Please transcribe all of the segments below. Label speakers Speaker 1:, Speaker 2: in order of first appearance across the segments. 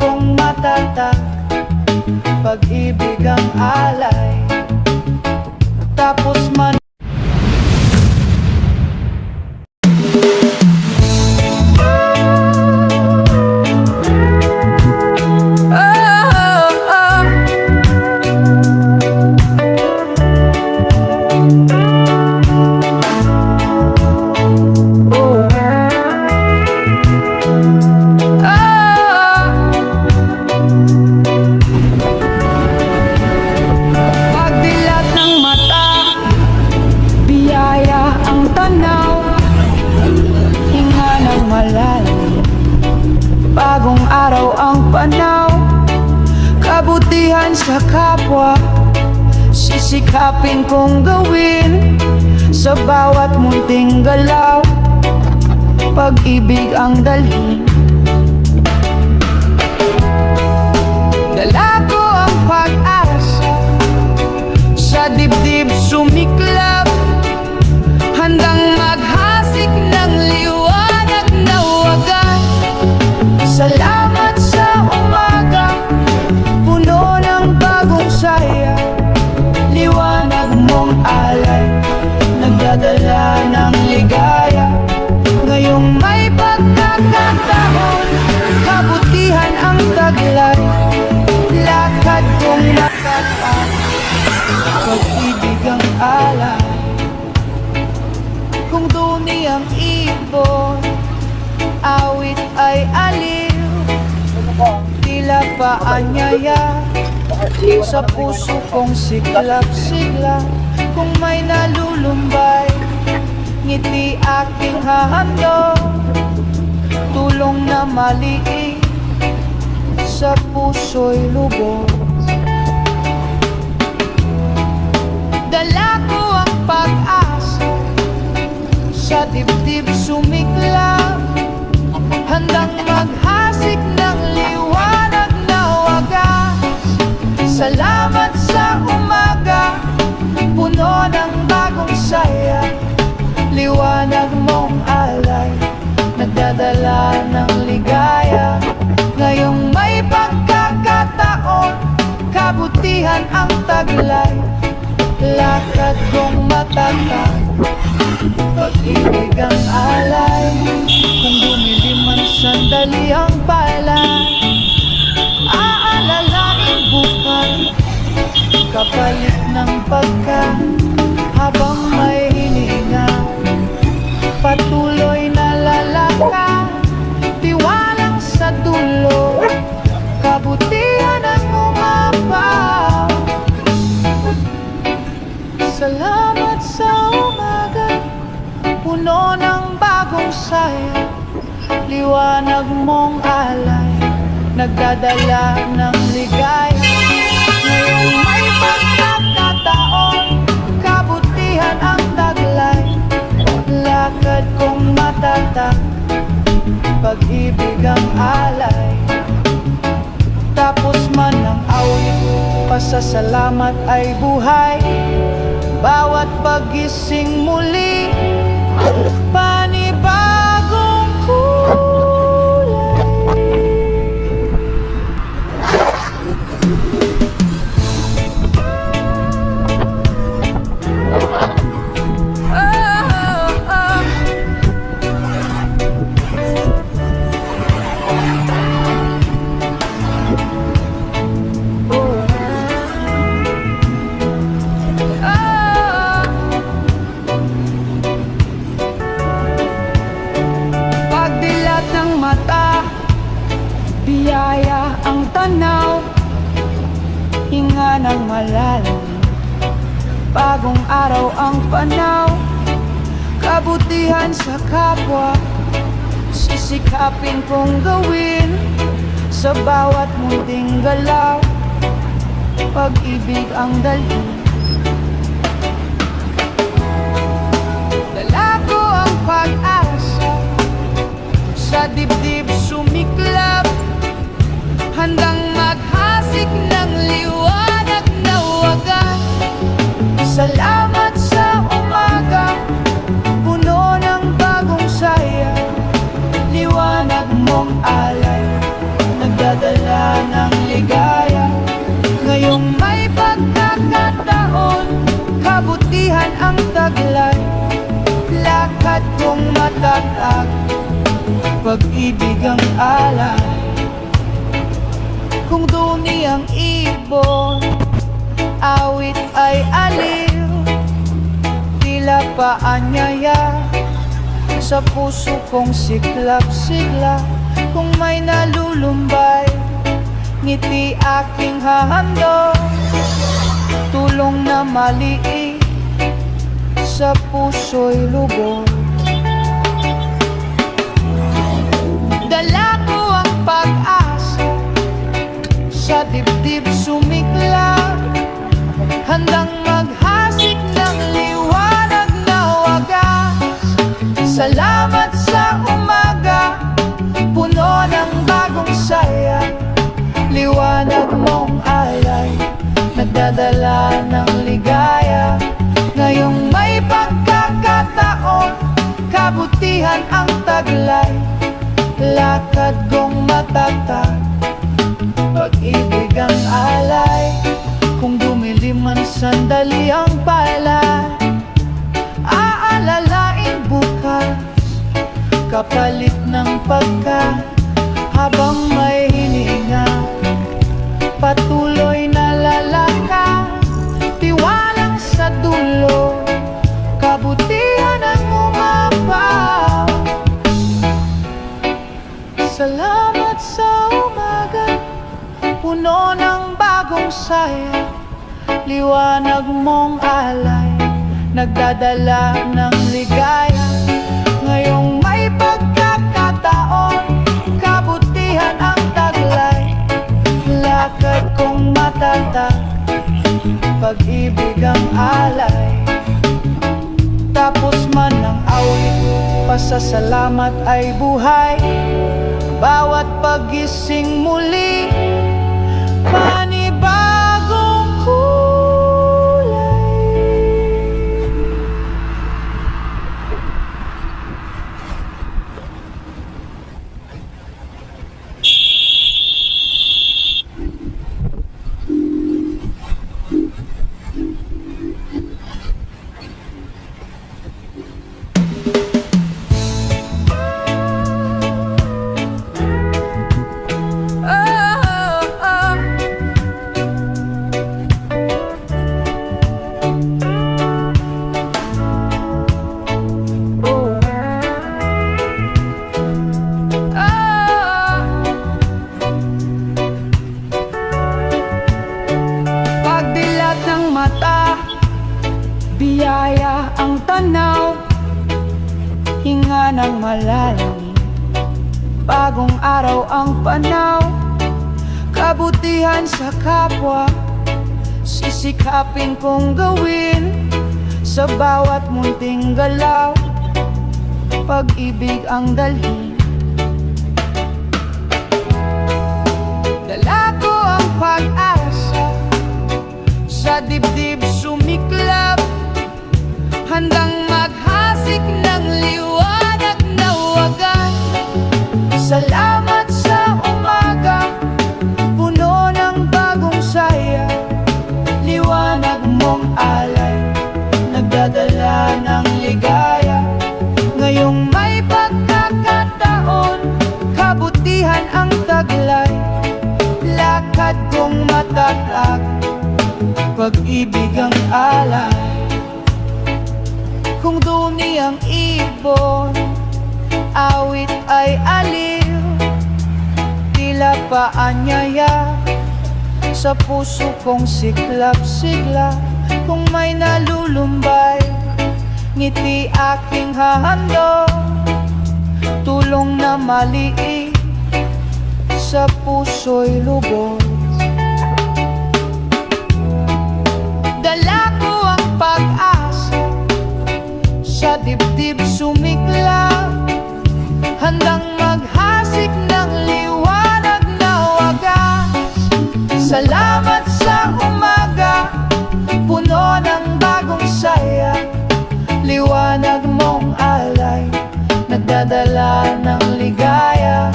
Speaker 1: kong matatag, pag-ibig ang alay. Tapos man bagong araw ang panaw, kabutihan sa kapwa, sisikapin kong gawin sa bawat munting galaw, pag-ibig ang dalhin. Dala ko ang pag-asa, sa dibdib sumiklab, handang maghasik ng liwanag na wagas. Salamat sa umaga, puno ng bagong saya, liwanag mong alay, nagdadala ng ligaya. Ngayong may pagkakataon, kabutihan ang taglay, lakad kong matatag, pag-ibig ang alay. Kung duni ang ibon, awit ay aliw, tila paanyaya sa puso kong siglap-siglap. Kung may nalulumbay, ngiti aking hahandog, tulong na maliit sa puso'y lubog. Dala ko ang pag-asa, sa dibdib sumiklab, handang maghasik ng liwanag na wagas. Salamat sa umaga, puno ng bagong saya, liwanag mong alay, nagdadala ng ligaya. Ngayong may pagkakataon, kabutihan ang taglay, lakad kong matatag, pag-ibig ang alay. Kung dumilim man sandali ang palad, aalalain buhay, kapalit ng pagka. Habang may hininga, patuloy na lalakad, tiwalang sa dulo, kabutihan ang umapaw. Salamat sa umaga, puno ng bagong saya, liwanag mong alay, nagdadala ng ligaya. Ngayong may pagkakataon, kabutihan ang taglay, lakad kong matatag, pag-ibig ang alay. Tapos man ang awit, pasasalamat ay buhay, bawat pagising muli, panibagong kulay. Biyaya ang tanaw, hinga ng malalim, bagong araw ang panaw, kabutihan sa kapwa, sisikapin kong gawin sa bawat munting galaw, pag-ibig ang dalhin. Dala ko ang pag-asa, sa dibdib sumiklab, handang maghasik ng liwanag na wagas. Salamat sa umaga, puno ng bagong saya, liwanag mong alay, nagdadala duni ang ibon, awit ay aliw, tila paanyaya sa puso kong siklap-sigla. Kung may nalulumbay, ngiti aking hahandog, tulong na maliit sa puso'y lubog. Dala ko ang pag-asa, sa dibdib sumiklab, handang maghasik ng liwanag na wagas. Salamat sa umaga, puno ng bagong saya, liwanag mong alay, nagdadala ng ligaya. Ngayong may pagkakataon, kabutihan ang taglay, lakad kong matatag, pag-ibig ang alay. Kung dumilim man sandali ang palad, aalalain bukas, kapalit ng pagkat. Habang may hininga, patuloy na lalakad, tiwalang sa dulo, kabutihan ang umapaw. Salamat sa umaga, puno ng bagong saya, liwanag mong alay, nagdadala ng ligaya. Ngayong may pagkakataon, kabutihan ang taglay, lakad kong matatag, pag-ibig ang alay. Tapos man ang awit, pasasalamat ay buhay, bawat pagising muli, panibagong kulay. Biyaya ang tanaw, hinga ng malalim, bagong araw ang panaw, kabutihan sa kapwa, sisikapin kong gawin, sa bawat munting galaw, pag-ibig ang dalhin. Dala ko ang pag-asa, sa dibdib sumiklab, handang maghasik ng liwanag na wagas. Salamat sa umaga, puno ng bagong saya, liwanag mong alay, nagdadala ng ligaya. Ngayong may pagkakataon, kabutihan ang taglay, lakad kong matatag, pag-ibig ang alay. Kung duni ang ibon, awit ay aliw, tila paanyaya sa puso kong siklap-sigla. Kung may nalulumbay, ngiti aking hahandog, tulong na maliit sa puso'y lubog. Dala ko ang pag-asa, sa dibdib sumiklab, handang maghasik ng liwanag na wagas. Salamat sa umaga, puno ng bagong saya, liwanag mong alay, nagdadala ng ligaya.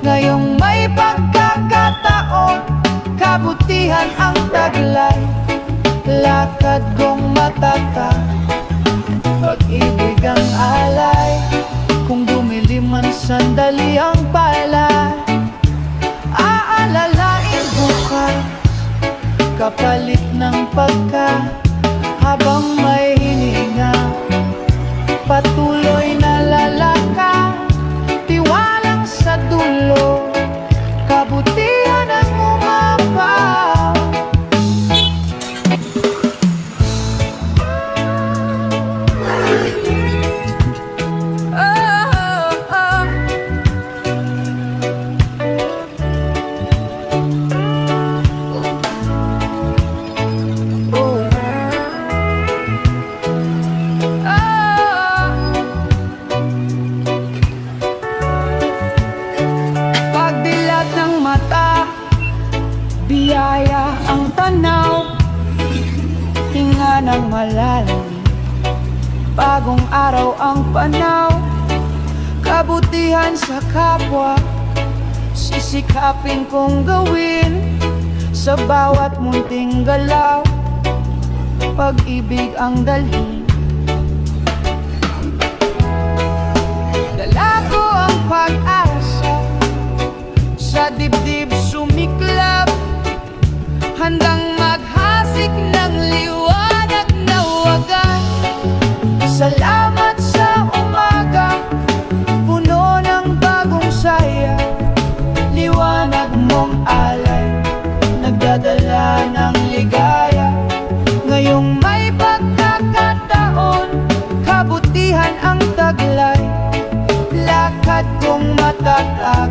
Speaker 1: Ngayong may pagkakataon, kabutihan ang taglay, lakad kong matatag, pag-ibig ang alay. Kung dumilim man sandali ang palad, aalalain bukas, kapalit ng pagka. Habang may hininga, patuloy na lalakad, tiwalang sa dulo, kabutihan ang umapaw. Pagdilat ng mata, biyaya ang tanaw, hinga ng malalim, bagong araw ang panaw, kabutihan sa kapwa, sisikapin kong gawin sa bawat munting galaw, pag-ibig ang dalhin. Dala ko ang pag-asa, sa dibdib sumiklab, handang maghasik ng liwanag na wagas. Salamat sa umaga, puno ng bagong saya, liwanag mong alay, nagdadala ng ligaya. Ngayong may pagkakataon, kabutihan ang taglay, lakad kong matatag,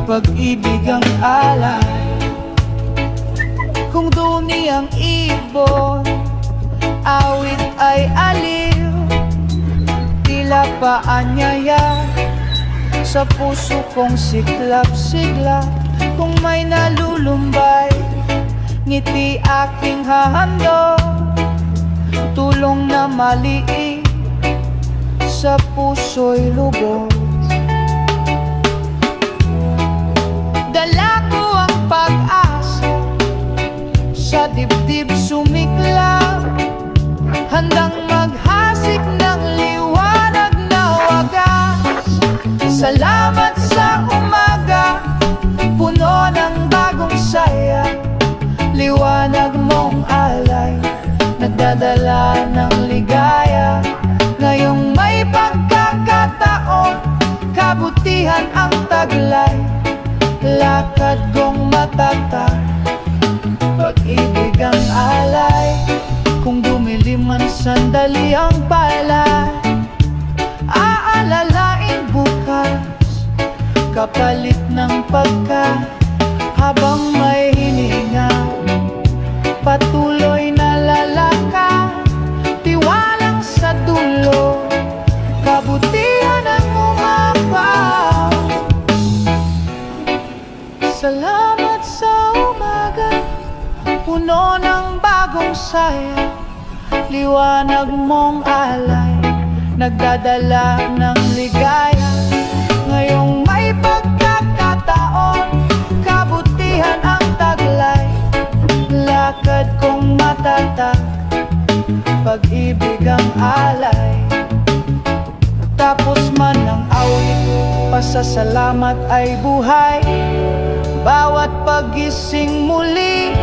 Speaker 1: pag-ibig ang alay. Kung duni ang ibon, awit ay aliw, tila paanyaya sa puso kong siklap-siglap. Kung may nalulumbay, ngiti aking hahandog, tulong na maliit sa puso'y lubos. Dala ko ang pag-asa, sa dibdib sumiklab, handang maghasik ng liwanag na wagas. Salamat sa umaga, puno ng bagong saya, liwanag mong alay, nagdadala ng ligaya. Ngayong may pagkakataon, kabutihan ang taglay, lakad kong matatag, pag-ibig ang alay. Kung dumilim man sandali ang palad, aalalain bukas, kapalit ng pagka. Habang may hininga, patuloy na lalakad, tiwalang sa dulo, kabutihan ang umapaw. Salamat sa umaga, puno ng bagong saya, liwanag mong alay, nagdadala ng ligaya. Ngayong may pagkakataon, kabutihan ang taglay, lakad kong matatag, pag-ibig ang alay. Tapos man ang awit, pasasalamat ay buhay, bawat pagising muli,